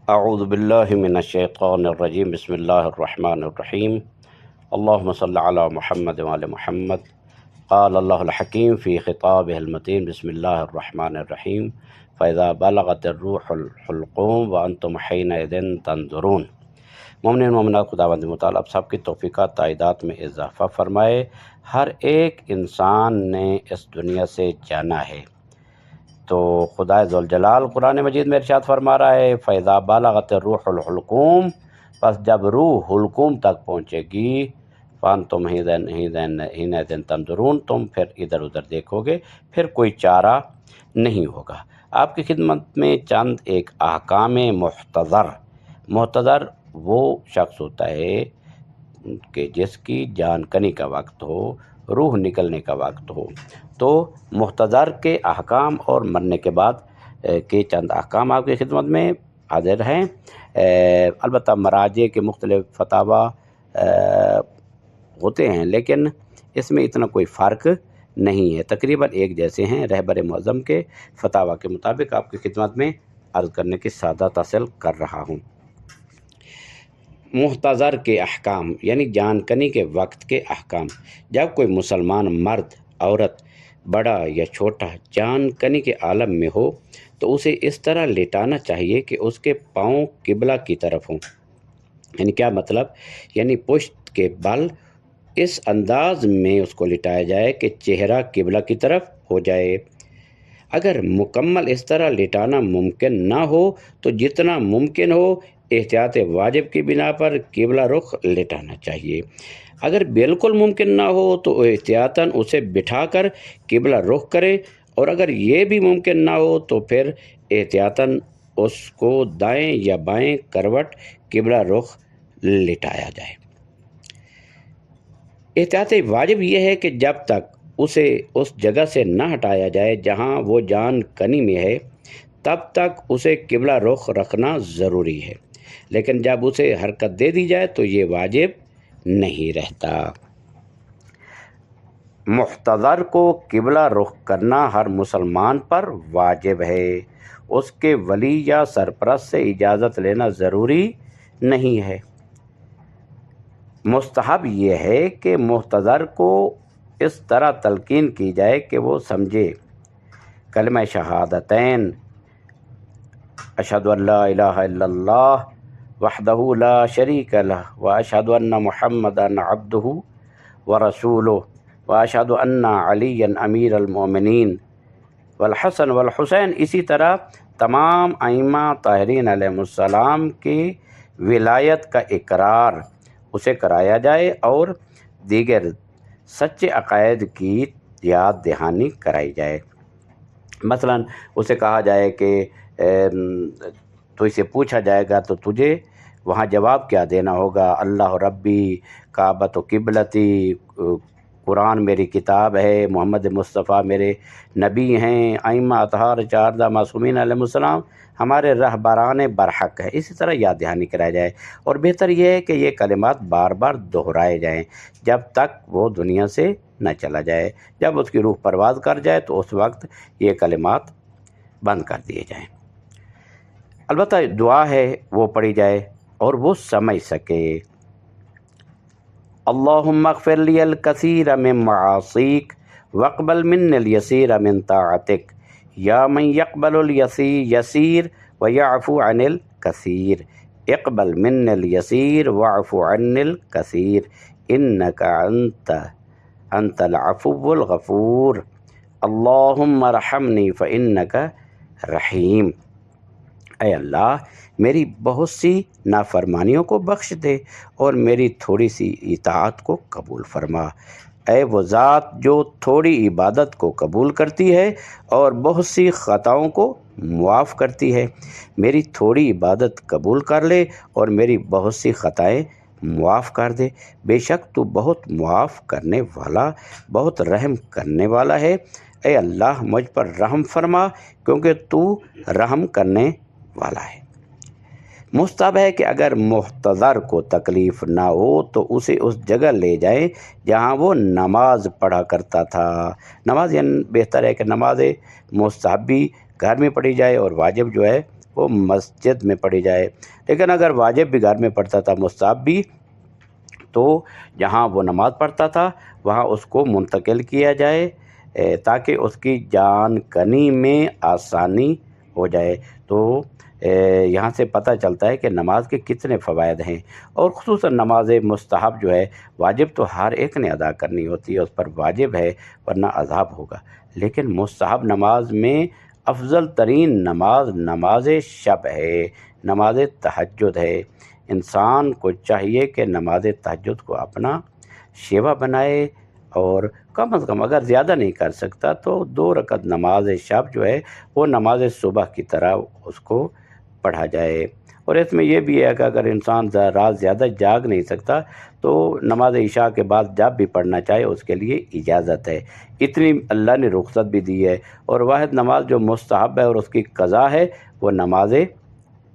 اعوذ باللہ من الشیطان الرجیم بسم اللہ الرحمن الرحیم اللہم صلی علی محمد وعلی محمد قال اللہ الحکیم فی خطابہ المتین بسم اللہ الرحمن الرحیم فاذا بلغت الروح الحلقوم وانتم حینئذ تنظرون۔ مومنین مومنات، خداوند متعال آپ سب کی توفیقات تائیدات میں اضافہ فرمائے۔ ہر ایک انسان نے اس دنیا سے جانا ہے، تو خدا ذوالجلال قرآن مجید میں ارشاد فرما رہا ہے فَإِذَا بَلَغَتِ الرُّوحُ الْحُلْقُومَ، پس جب روح حلقوم تک پہنچے گی فَأَنْتُمْ حِينَئِذٍ تَنظُرُونَ، تم پھر ادھر ادھر دیکھو گے، پھر کوئی چارہ نہیں ہوگا۔ آپ کی خدمت میں چند ایک احکام محتضر وہ شخص ہوتا ہے کہ جس کی جان کنی کا وقت ہو، روح نکلنے کا وقت ہو، تو محتضر کے احکام اور مرنے کے بعد کے چند احکام آپ کی خدمت میں حاضر ہیں۔ البتہ مراجع کے مختلف فتاوی ہوتے ہیں، لیکن اس میں اتنا کوئی فرق نہیں ہے، تقریباً ایک جیسے ہیں۔ رہبر معظم کے فتاوی کے مطابق آپ کی خدمت میں عرض کرنے کی سعادت حاصل کر رہا ہوں۔ محتضر کے احکام یعنی جان کنی کے وقت کے احکام۔ جب کوئی مسلمان مرد، عورت، بڑا یا چھوٹا جان کنی کے عالم میں ہو تو اسے اس طرح لیٹانا چاہیے کہ اس کے پاؤں قبلہ کی طرف ہوں۔ یعنی کیا مطلب؟ یعنی پشت کے بل اس انداز میں اس کو لٹایا جائے کہ چہرہ قبلہ کی طرف ہو جائے۔ اگر مکمل اس طرح لٹانا ممکن نہ ہو تو جتنا ممکن ہو احتیاط واجب کی بنا پر قبلہ رخ لٹانا چاہیے۔ اگر بالکل ممکن نہ ہو تو احتیاطاً اسے بٹھا کر قبلہ رخ کرے، اور اگر یہ بھی ممکن نہ ہو تو پھر احتیاطاً اس کو دائیں یا بائیں کروٹ قبلہ رخ لٹایا جائے۔ احتیاط واجب یہ ہے کہ جب تک اسے اس جگہ سے نہ ہٹایا جائے جہاں وہ جان کنی میں ہے، تب تک اسے قبلہ رخ رکھنا ضروری ہے، لیکن جب اسے حرکت دے دی جائے تو یہ واجب نہیں رہتا۔ محتضر کو قبلہ رخ کرنا ہر مسلمان پر واجب ہے، اس کے ولی یا سرپرست سے اجازت لینا ضروری نہیں ہے۔ مستحب یہ ہے کہ محتضر کو اس طرح تلقین کی جائے کہ وہ سمجھے کلمہ شہادتین اشہد ان لا الہ الا اللہ وحدہ لا شریک لہ واشہد ان محمدا عبدہ ورسولہ واشہد ان علی امیر المؤمنین والحسن والحسین۔ اسی طرح تمام ائمہ طاہرین علیہ السلام کی ولایت کا اقرار اسے کرایا جائے اور دیگر سچے عقائد کی یاد دہانی کرائی جائے۔ مثلاً اسے کہا جائے کہ تو اسے پوچھا جائے گا تو تجھے وہاں جواب کیا دینا ہوگا؟ اللہ ربی، کعبۃ قبلتی، قرآن میری کتاب ہے، محمد مصطفیٰ میرے نبی ہیں، ائمہ اطہار 14 معصومین علیہ السلام ہمارے رہبران برحق ہے۔ اسی طرح یاد دہانی کرایا جائے، اور بہتر یہ ہے کہ یہ کلمات بار بار دہرائے جائیں جب تک وہ دنیا سے نہ چلا جائے۔ جب اس کی روح پرواز کر جائے تو اس وقت یہ کلمات بند کر دیے جائیں۔ البتہ دعا ہے وہ پڑھی جائے اور وہ سمجھ سکے۔ اللہم اغفر لی الکثیر من معاصیک واقبل من الیسیر من طاعتک یا من یقبل الیسیر ویعفو عن الکثیر، اقبل من الیسیر واعفو عن الکثیر انک انت العفو الغفور، اللہم ارحمنی فانک رحیم۔ اے اللہ میری بہت سی نافرمانیوں کو بخش دے اور میری تھوڑی سی اطاعت کو قبول فرما۔ اے وہ ذات جو تھوڑی عبادت کو قبول کرتی ہے اور بہت سی خطاؤں کو معاف کرتی ہے، میری تھوڑی عبادت قبول کر لے اور میری بہت سی خطائیں معاف کر دے۔ بے شک تو بہت معاف کرنے والا، بہت رحم کرنے والا ہے۔ اے اللہ مجھ پر رحم فرما کیونکہ تو رحم کرنے والا ہے۔ مستحب ہے کہ اگر محتضر کو تکلیف نہ ہو تو اسے اس جگہ لے جائیں جہاں وہ نماز پڑھا کرتا تھا۔ نماز یعنی بہتر ہے کہ نماز مستحبی گھر میں پڑھی جائے اور واجب جو ہے وہ مسجد میں پڑھی جائے۔ لیکن اگر واجب بھی گھر میں پڑھتا تھا، مستحب بھی، تو جہاں وہ نماز پڑھتا تھا وہاں اس کو منتقل کیا جائے تاکہ اس کی جان کنی میں آسانی ہو جائے۔ تو یہاں سے پتہ چلتا ہے کہ نماز کے کتنے فوائد ہیں، اور خصوصاً نماز مستحب جو ہے، واجب تو ہر ایک نے ادا کرنی ہوتی ہے، اس پر واجب ہے ورنہ عذاب ہوگا، لیکن مستحب نماز میں افضل ترین نماز نماز شب ہے، نماز تہجد ہے۔ انسان کو چاہیے کہ نماز تہجد کو اپنا شیوا بنائے، اور کم از کم اگر زیادہ نہیں کر سکتا تو 2 رکعت نماز شب جو ہے وہ نماز صبح کی طرح اس کو پڑھا جائے۔ اور اس میں یہ بھی ہے کہ اگر انسان رات زیادہ جاگ نہیں سکتا تو نماز عشاء کے بعد جب بھی پڑھنا چاہے اس کے لیے اجازت ہے، اتنی اللہ نے رخصت بھی دی ہے۔ اور واحد نماز جو مستحب ہے اور اس کی قضا ہے وہ نماز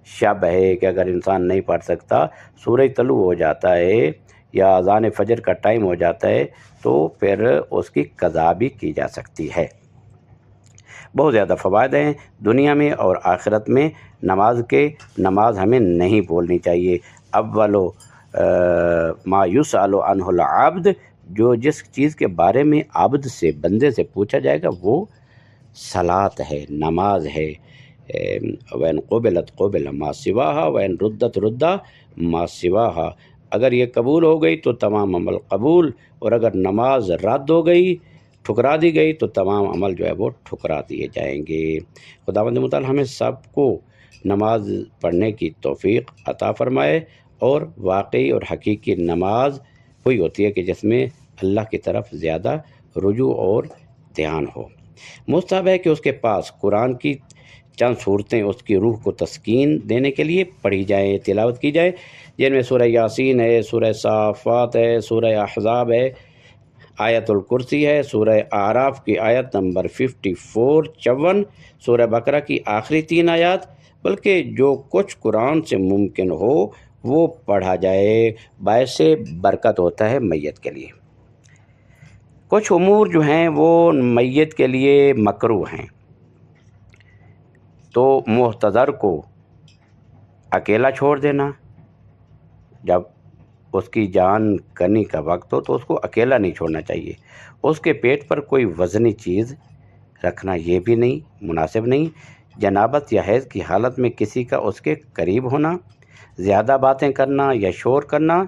شب ہے، کہ اگر انسان نہیں پڑھ سکتا، سورج طلوع ہو جاتا ہے یا اذان فجر کا ٹائم ہو جاتا ہے، تو پھر اس کی قضا بھی کی جا سکتی ہے۔ بہت زیادہ فوائد ہیں دنیا میں اور آخرت میں نماز کے۔ نماز ہمیں نہیں بھولنی چاہیے۔ اولو ما یسأل عنہ العبد، جو جس چیز کے بارے میں عبد سے، بندے سے پوچھا جائے گا وہ صلاۃ ہے، نماز ہے۔ وَإِن قُبِلَتْ قُبِلَ مَا سِوَاهَا وَإِن رُدَّتْ رُدَّ مَا سِوَاهَا، اگر یہ قبول ہو گئی تو تمام عمل قبول، اور اگر نماز رد ہو گئی، ٹھکرا دی گئی، تو تمام عمل جو ہے وہ ٹھکرا دیے جائیں گے۔ خداوند متعال ہمیں سب کو نماز پڑھنے کی توفیق عطا فرمائے، اور واقعی اور حقیقی نماز وہی ہوتی ہے کہ جس میں اللہ کی طرف زیادہ رجوع اور دھیان ہو۔ مستحب ہے کہ اس کے پاس قرآن کی چند صورتیں اس کی روح کو تسکین دینے کے لیے پڑھی جائیں، تلاوت کی جائے، جن میں سورہ یاسین ہے، سورہ صافات ہے، سورہ احزاب ہے، آیت الکرسی ہے، سورہ اعراف کی آیت نمبر 54 سورہ بقرہ کی آخری 3 آیات، بلکہ جو کچھ قرآن سے ممکن ہو وہ پڑھا جائے، باعث برکت ہوتا ہے میت کے لیے۔ کچھ امور جو ہیں وہ میت کے لیے مکروہ ہیں، تو محتضر کو اکیلا چھوڑ دینا، جب اس کی جان کنی کا وقت ہو تو اس کو اکیلا نہیں چھوڑنا چاہیے۔ اس کے پیٹ پر کوئی وزنی چیز رکھنا یہ بھی نہیں، مناسب نہیں۔ جنابت یا حیض کی حالت میں کسی کا اس کے قریب ہونا، زیادہ باتیں کرنا یا شور کرنا،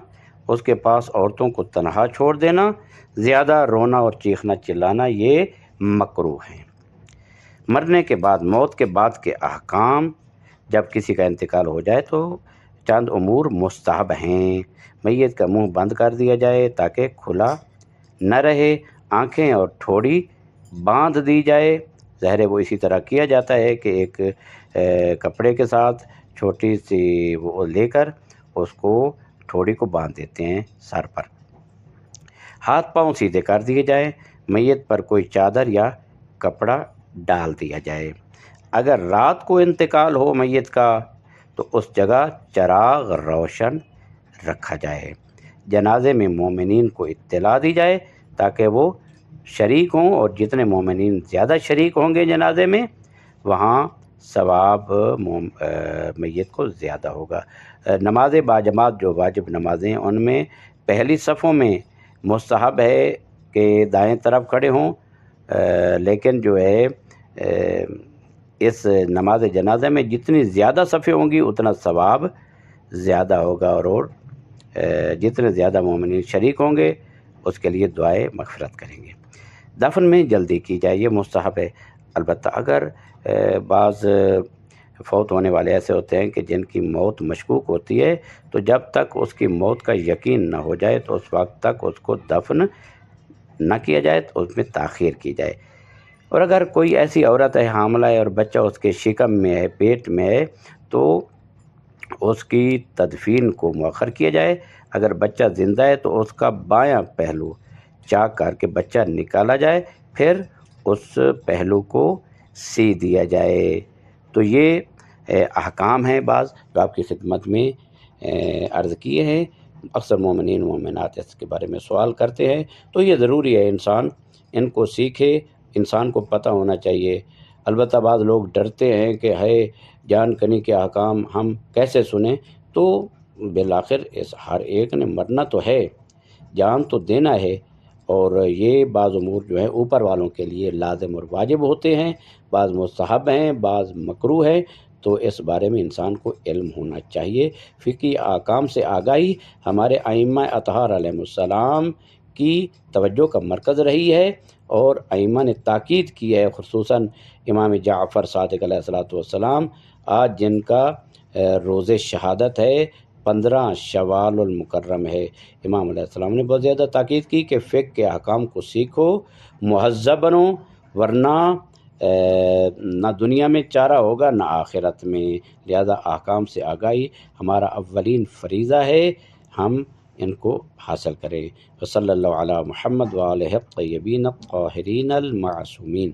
اس کے پاس عورتوں کو تنہا چھوڑ دینا، زیادہ رونا اور چیخنا چلانا، یہ مکروہ ہیں۔ مرنے کے بعد، موت کے بعد کے احکام، جب کسی کا انتقال ہو جائے تو چند امور مستحب ہیں۔ میت کا منہ بند کر دیا جائے تاکہ کھلا نہ رہے، آنکھیں اور ٹھوڑی باندھ دی جائے۔ ظاہر ہے وہ اسی طرح کیا جاتا ہے کہ ایک کپڑے کے ساتھ چھوٹی سی وہ لے کر اس کو ٹھوڑی کو باندھ دیتے ہیں سر پر۔ ہاتھ پاؤں سیدھے کر دیے جائیں، میت پر کوئی چادر یا کپڑا ڈال دیا جائے۔ اگر رات کو انتقال ہو میت کا تو اس جگہ چراغ روشن رکھا جائے، جنازے میں مومنین کو اطلاع دی جائے تاکہ وہ شریک ہوں، اور جتنے مومنین زیادہ شریک ہوں گے جنازے میں وہاں ثواب میت کو زیادہ ہوگا۔ نماز باجماعت جو واجب نمازیں، ان میں پہلی صفوں میں مستحب ہے کہ دائیں طرف کھڑے ہوں، لیکن جو ہے اس نماز جنازہ میں جتنی زیادہ صفیں ہوں گی اتنا ثواب زیادہ ہوگا، اور جتنے زیادہ مومنین شریک ہوں گے اس کے لیے دعائے مغفرت کریں گے۔ دفن میں جلدی کی جائے، یہ مستحب ہے۔ البتہ اگر بعض فوت ہونے والے ایسے ہوتے ہیں کہ جن کی موت مشکوک ہوتی ہے، تو جب تک اس کی موت کا یقین نہ ہو جائے تو اس وقت تک اس کو دفن نہ کیا جائے، تو اس میں تاخیر کی جائے۔ اور اگر کوئی ایسی عورت ہے، حاملہ ہے، اور بچہ اس کے شکم میں ہے، پیٹ میں ہے، تو اس کی تدفین کو مؤخر کیا جائے۔ اگر بچہ زندہ ہے تو اس کا بایاں پہلو چاک کر کے بچہ نکالا جائے، پھر اس پہلو کو سی دیا جائے۔ تو یہ احکام ہیں بعض جو آپ کی خدمت میں عرض کیے ہیں۔ اکثر مومنین مومنات اس کے بارے میں سوال کرتے ہیں، تو یہ ضروری ہے انسان ان کو سیکھے، انسان کو پتہ ہونا چاہیے۔ البتہ بعض لوگ ڈرتے ہیں کہ ہے جان کنی کے احکام ہم کیسے سنیں؟ تو بالآخر اس ہر ایک نے مرنا تو ہے، جان تو دینا ہے، اور یہ بعض امور جو ہیں اوپر والوں کے لیے لازم اور واجب ہوتے ہیں، بعض مستحب ہیں، بعض مکروہ ہیں، تو اس بارے میں انسان کو علم ہونا چاہیے۔ فقہی احکام سے آگاہی ہمارے ائمہ اطہار علیہ السلام کی توجہ کا مرکز رہی ہے، اور ائمہ نے تاکید کی ہے، خصوصاً امام جعفر صادق علیہ السلام، آج جن کا روز شہادت ہے، 15 شوال المکرم ہے، امام علیہ السلام نے بہت زیادہ تاکید کی کہ فقہ کے احکام کو سیکھو، مہذب بنو، ورنہ نہ دنیا میں چارہ ہوگا نہ آخرت میں۔ لہذا احکام سے آگاہی ہمارا اولین فریضہ ہے، ہم ان کو حاصل کریں۔ وصلی اللہ علی محمد وآلہ الطیبین الطاہرین المعصومین۔